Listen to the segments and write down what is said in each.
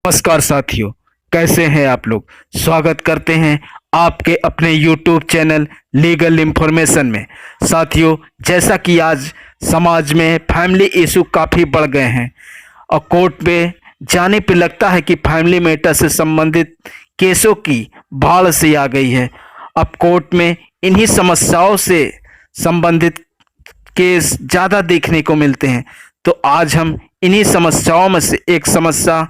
नमस्कार साथियों, कैसे हैं आप लोग। स्वागत करते हैं आपके अपने YouTube चैनल लीगल इंफॉर्मेशन में। साथियों, जैसा कि आज समाज में फैमिली इशू काफ़ी बढ़ गए हैं और कोर्ट में जाने पे लगता है कि फैमिली मैटर से संबंधित केसों की बाढ़ सी आ गई है। अब कोर्ट में इन्हीं समस्याओं से संबंधित केस ज़्यादा देखने को मिलते हैं। तो आज हम इन्हीं समस्याओं में से एक समस्या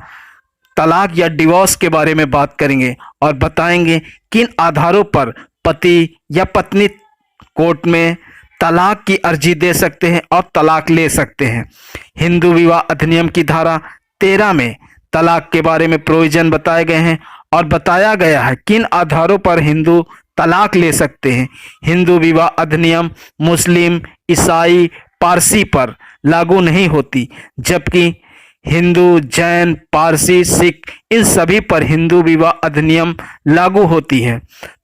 तलाक या डिवोर्स के बारे में बात करेंगे और बताएंगे किन आधारों पर पति या पत्नी कोर्ट में तलाक की अर्जी दे सकते हैं और तलाक ले सकते हैं। हिंदू विवाह अधिनियम की धारा 13 में तलाक के बारे में प्रोविजन बताए गए हैं और बताया गया है किन आधारों पर हिंदू तलाक ले सकते हैं। हिंदू विवाह अधिनियम मुस्लिम, ईसाई, पारसी पर लागू नहीं होती, जबकि हिंदू, जैन, पारसी, सिख इन सभी पर हिंदू विवाह अधिनियम लागू होती है।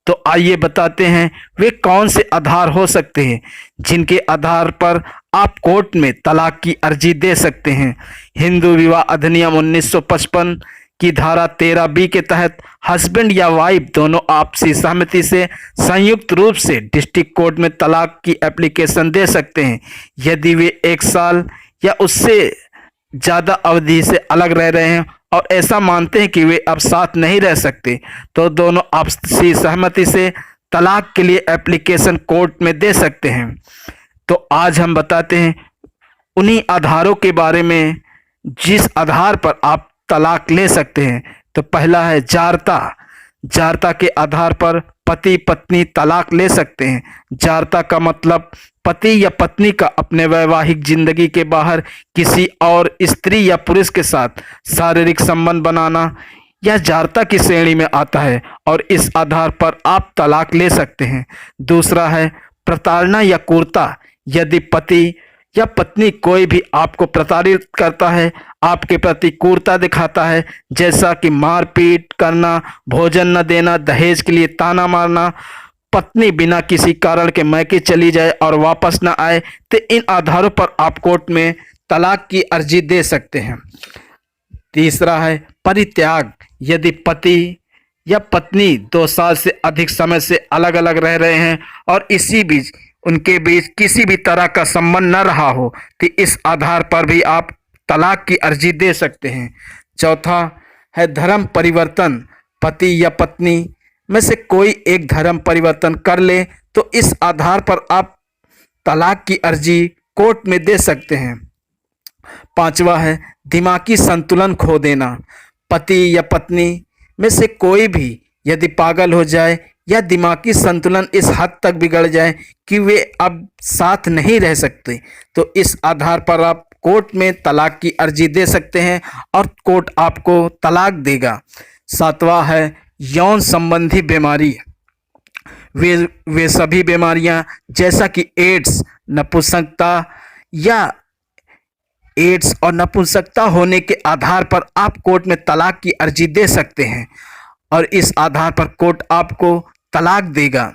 तो आइए बताते हैं वे कौन से आधार हो सकते हैं जिनके आधार पर आप कोर्ट में तलाक की अर्जी दे सकते हैं। हिंदू विवाह अधिनियम 1955 की धारा 13B के तहत हस्बैंड या वाइफ दोनों आपसी सहमति से संयुक्त रूप से डिस्ट्रिक्ट कोर्ट में तलाक की एप्लीकेशन दे सकते हैं। यदि वे 1 साल या उससे ज़्यादा अवधि से अलग रह रहे हैं और ऐसा मानते हैं कि वे अब साथ नहीं रह सकते, तो दोनों आपसी सहमति से तलाक के लिए एप्लीकेशन कोर्ट में दे सकते हैं। तो आज हम बताते हैं उन्हीं आधारों के बारे में जिस आधार पर आप तलाक ले सकते हैं। तो पहला है जारता। जारता के आधार पर पति पत्नी तलाक ले सकते हैं। जारता का मतलब पति या पत्नी का अपने वैवाहिक जिंदगी के बाहर किसी और स्त्री या पुरुष के साथ शारीरिक संबंध बनाना यह जारता की श्रेणी में आता है और इस आधार पर आप तलाक ले सकते हैं। दूसरा है प्रताड़ना या क्रूरता। यदि पति या पत्नी कोई भी आपको प्रताड़ित करता है, आपके प्रति क्रूरता दिखाता है, जैसा कि मारपीट करना, भोजन न देना, दहेज के लिए ताना मारना, पत्नी बिना किसी कारण के मैके चली जाए और वापस न आए, तो इन आधारों पर आप कोर्ट में तलाक की अर्जी दे सकते हैं। तीसरा है परित्याग। यदि पति या पत्नी 2 साल से अधिक समय से अलग अलग रह रहे हैं और इसी बीच उनके बीच किसी भी तरह का संबंध न रहा हो, तो इस आधार पर भी आप तलाक की अर्जी दे सकते हैं। चौथा है धर्म परिवर्तन। पति या पत्नी में से कोई एक धर्म परिवर्तन कर ले तो इस आधार पर आप तलाक की अर्जी कोर्ट में दे सकते हैं। पांचवा है दिमागी संतुलन खो देना। पति या पत्नी में से कोई भी यदि पागल हो जाए या दिमागी संतुलन इस हद तक बिगड़ जाए कि वे अब साथ नहीं रह सकते, तो इस आधार पर आप कोर्ट में तलाक की अर्जी दे सकते हैं और कोर्ट आपको तलाक देगा। सातवां है यौन संबंधी बीमारी। वे सभी बीमारियां जैसा कि एड्स और नपुंसकता होने के आधार पर आप कोर्ट में तलाक की अर्जी दे सकते हैं और इस आधार पर कोर्ट आपको तलाक देगा।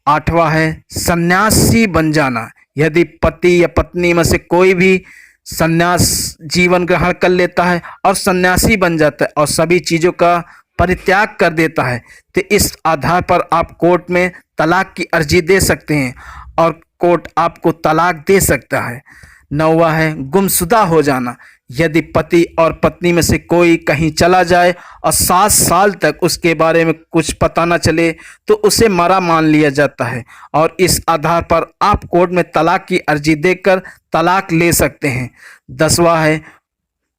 आठवां है सन्यासी बन जाना। यदि पति या पत्नी में से कोई भी सन्यास जीवन ग्रहण कर लेता है और सन्यासी बन जाता है और सभी चीज़ों का परित्याग कर देता है, तो इस आधार पर आप कोर्ट में तलाक की अर्जी दे सकते हैं और कोर्ट आपको तलाक दे सकता है। नौवां है गुमशुदा हो जाना। यदि पति और पत्नी में से कोई कहीं चला जाए और 7 साल तक उसके बारे में कुछ पता न चले, तो उसे मरा मान लिया जाता है और इस आधार पर आप कोर्ट में तलाक की अर्जी देकर तलाक ले सकते हैं। 10वां है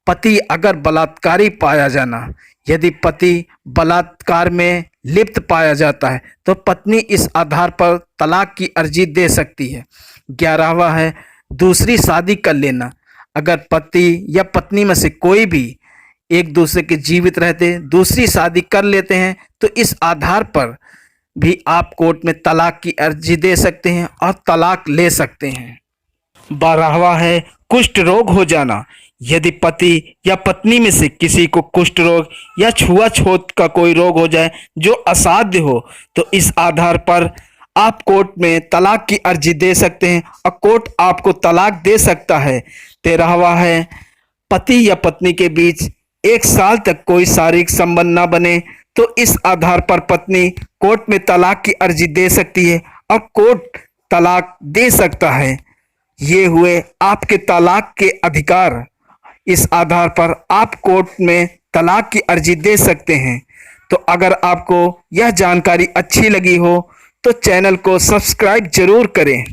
पति अगर बलात्कारी पाया जाना। यदि पति बलात्कार में लिप्त पाया जाता है तो पत्नी इस आधार पर तलाक की अर्जी दे सकती है। 11वां है दूसरी शादी कर लेना। अगर पति या पत्नी में से कोई भी एक दूसरे के जीवित रहते दूसरी शादी कर लेते हैं, तो इस आधार पर भी आप कोर्ट में तलाक की अर्जी दे सकते हैं और तलाक ले सकते हैं। 12वां है कुष्ठ रोग हो जाना। यदि पति या पत्नी में से किसी को कुष्ठ रोग या छुआछूत का कोई रोग हो जाए जो असाध्य हो, तो इस आधार पर आप कोर्ट में तलाक की अर्जी दे सकते हैं और कोर्ट आपको तलाक दे सकता है। 13वां है पति या पत्नी के बीच 1 साल तक कोई शारीरिक संबंध न बने तो इस आधार पर पत्नी कोर्ट में तलाक की अर्जी दे सकती है और कोर्ट तलाक दे सकता है। ये हुए आपके तलाक के अधिकार। इस आधार पर आप कोर्ट में तलाक की अर्जी दे सकते हैं। तो अगर आपको यह जानकारी अच्छी लगी हो तो चैनल को सब्सक्राइब जरूर करें।